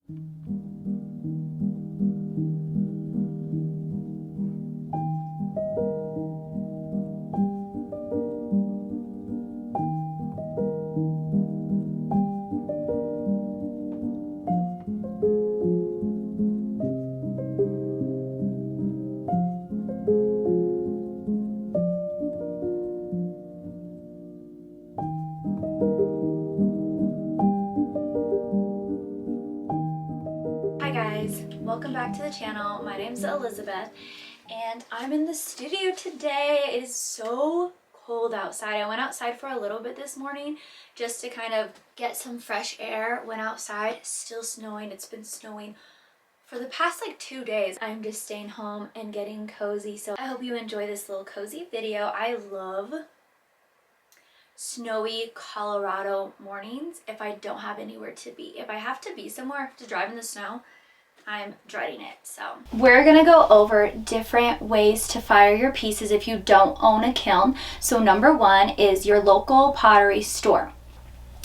Hi guys, welcome back to the channel. My name's Elizabeth and I'm in the studio today. It is so cold outside. I went outside for a little bit this morning just to kind of get some fresh air. Went outside, still snowing. It's been snowing for the past like 2 days. I'm just staying home and getting cozy. So I hope you enjoy this little cozy video. I love snowy Colorado mornings if I don't have anywhere to be. If I have to be somewhere, I have to drive in the snow, I'm dreading it. So we're gonna go over different ways to fire your pieces if you don't own a kiln. So number one is your local pottery store.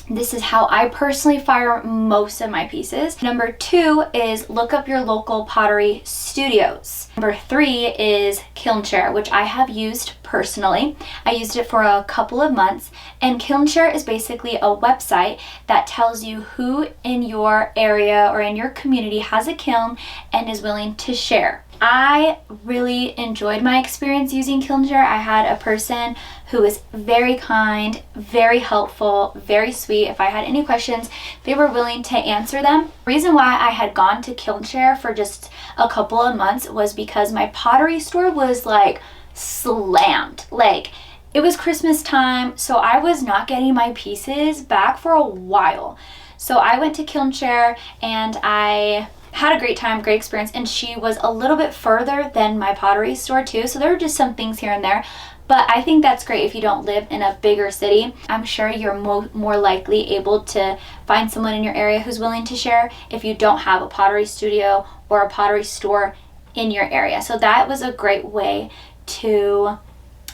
This is how I personally fire most of my pieces. Number two is look up your local pottery studios. Number three is Kilnshare, which I have used personally. I used it for a couple of months, and Kilnshare is basically a website that tells you who in your area or in your community has a kiln and is willing to share. I really enjoyed my experience using Kilnshare. I had a person who was very kind, very helpful, very sweet. If I had any questions, they were willing to answer them. The reason why I had gone to Kilnshare for just a couple of months was because my pottery store was like slammed. Like, it was Christmas time, so I was not getting my pieces back for a while. So I went to Kilnshare and I had a great time, great experience, and she was a little bit further than my pottery store too, so there were just some things here and there, but I think that's great if you don't live in a bigger city. I'm sure you're more likely able to find someone in your area who's willing to share if you don't have a pottery studio or a pottery store in your area. So that was a great way to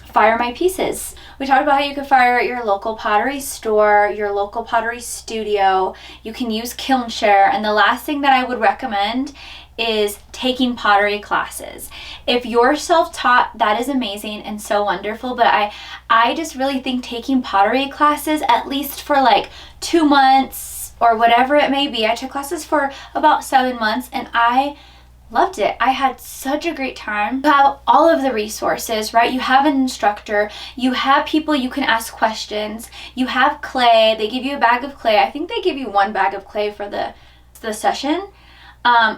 fire my pieces. We talked about how you could fire at your local pottery store, your local pottery studio. You can use Kilnshare, and the last thing that I would recommend is taking pottery classes. If you're self-taught, that is amazing and so wonderful, but I just really think taking pottery classes at least for like 2 months or whatever it may be. I took classes for about 7 months and I loved it. I had such a great time. You have all of the resources, right? You have an instructor, you have people you can ask questions, you have clay. They give you a bag of clay. I think they give you 1 bag of clay for the session.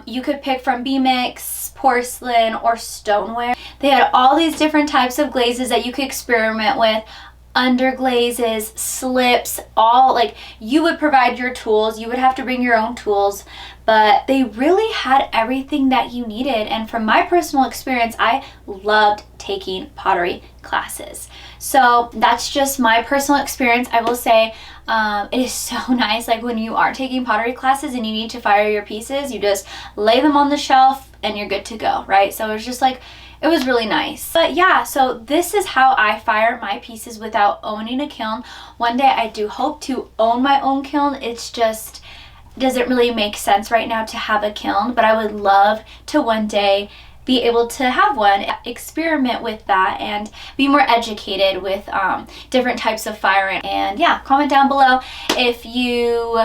You could pick from B-mix, porcelain, or stoneware. They had all these different types of glazes that you could experiment with. Underglazes, slips, all, like, you would provide your tools. You would have to bring your own tools, but they really had everything that you needed. And from my personal experience, I loved taking pottery classes. So that's just my personal experience. I will say it is so nice, like when you are taking pottery classes and you need to fire your pieces, you just lay them on the shelf and you're good to go, right? So it's just like, it was really nice. But yeah, so this is how I fire my pieces without owning a kiln. One day I do hope to own my own kiln. It's just doesn't really make sense right now to have a kiln, but I would love to one day be able to have one, experiment with that, and be more educated with different types of firing. And yeah, comment down below if you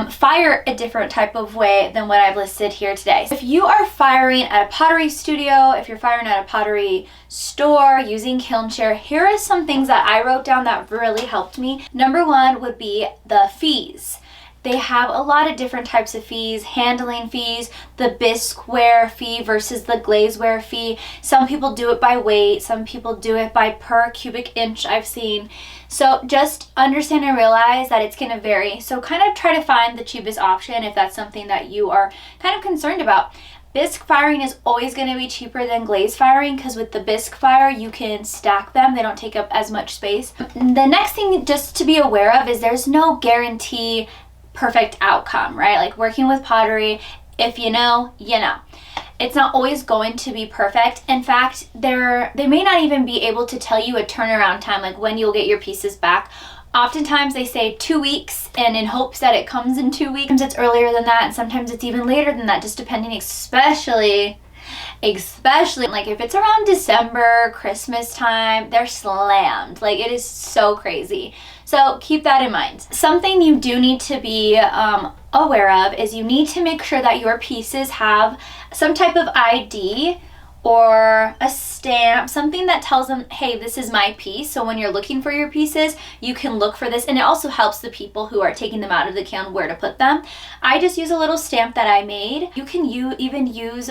fire a different type of way than what I've listed here today. If you are firing at a pottery studio, if you're firing at a pottery store using Kilnshare, here are some things that I wrote down that really helped me. Number one would be the fees. They have a lot of different types of fees, handling fees, the bisqueware fee versus the glazeware fee. Some people do it by weight, some people do it by per cubic inch, I've seen. So just understand and realize that it's going to vary. So kind of try to find the cheapest option if that's something that you are kind of concerned about. Bisque firing is always going to be cheaper than glaze firing because with the bisque fire you can stack them. They don't take up as much space. The next thing just to be aware of is there's no guarantee perfect outcome, right? Like working with pottery, if you know, you know. It's not always going to be perfect. In fact, they may not even be able to tell you a turnaround time, like when you'll get your pieces back. Oftentimes they say 2 weeks, and in hopes that it comes in 2 weeks. Sometimes it's earlier than that, and sometimes it's even later than that, just depending, especially like if it's around December, Christmas time, they're slammed. Like, it is so crazy. So keep that in mind. Something you do need to be aware of is you need to make sure that your pieces have some type of ID or a stamp, something that tells them, hey, this is my piece. So when you're looking for your pieces, you can look for this, and it also helps the people who are taking them out of the kiln where to put them. I just use a little stamp that I made. You can even use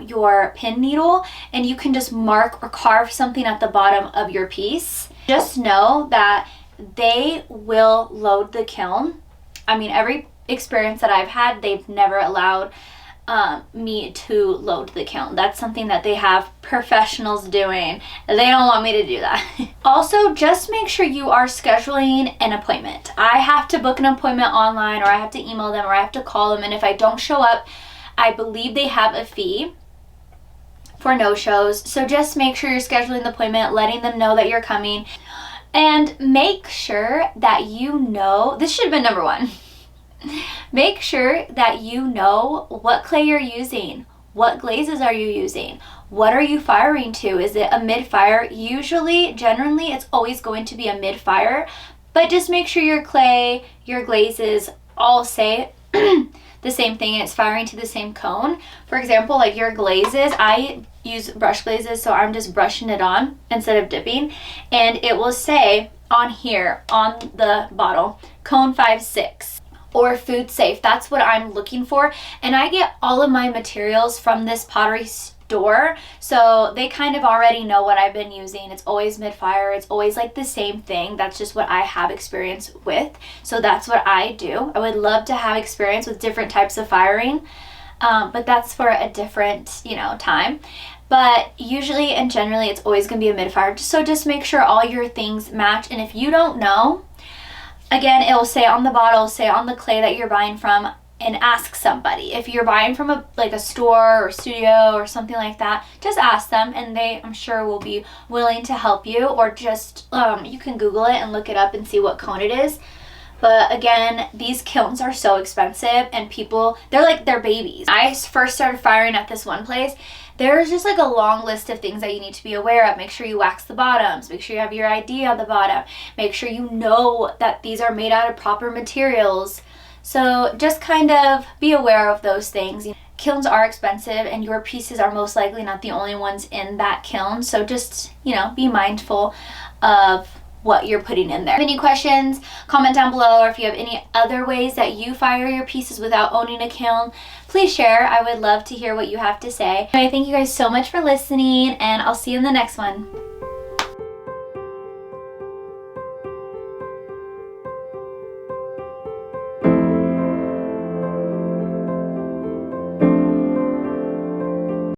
your pin needle, and you can just mark or carve something at the bottom of your piece. Just know that they will load the kiln. I mean, every experience that I've had, they've never allowed me to load the kiln. That's something that they have professionals doing. They don't want me to do that. Also, just make sure you are scheduling an appointment. I have to book an appointment online, or I have to email them, or I have to call them, and if I don't show up, I believe they have a fee for no-shows. So just make sure you're scheduling the appointment, letting them know that you're coming, and make sure that you know, this should have been number one. Make sure that you know what clay you're using. What glazes are you using? What are you firing to? Is it a mid-fire? Usually, generally, it's always going to be a mid-fire, but just make sure your clay, your glazes all say the same thing and it's firing to the same cone. For example, like your glazes, I use brush glazes, so I'm just brushing it on instead of dipping, and it will say on here, on the bottle, cone 5-6. Or food safe. That's what I'm looking for. And I get all of my materials from this pottery store, so they kind of already know what I've been using. It's always mid-fire. It's always like the same thing. That's just what I have experience with. So that's what I do. I would love to have experience with different types of firing, but that's for a different, time. But usually and generally, it's always going to be a mid-fire. So just make sure all your things match. And if you don't know, again, it will say on the bottle, say on the clay that you're buying from, and ask somebody. If you're buying from a store or studio or something like that, just ask them, and they, I'm sure, will be willing to help you. Or just, you can Google it and look it up and see what cone it is. But again, these kilns are so expensive, and people, they're like their babies. I first started firing at this one place. There's just like a long list of things that you need to be aware of. Make sure you wax the bottoms. Make sure you have your ID on the bottom. Make sure you know that these are made out of proper materials. So just kind of be aware of those things. Kilns are expensive, and your pieces are most likely not the only ones in that kiln. So just, be mindful of what you're putting in there. If you have any questions, comment down below, or if you have any other ways that you fire your pieces without owning a kiln, please share. I would love to hear what you have to say. Anyway, thank you guys so much for listening, and I'll see you in the next one.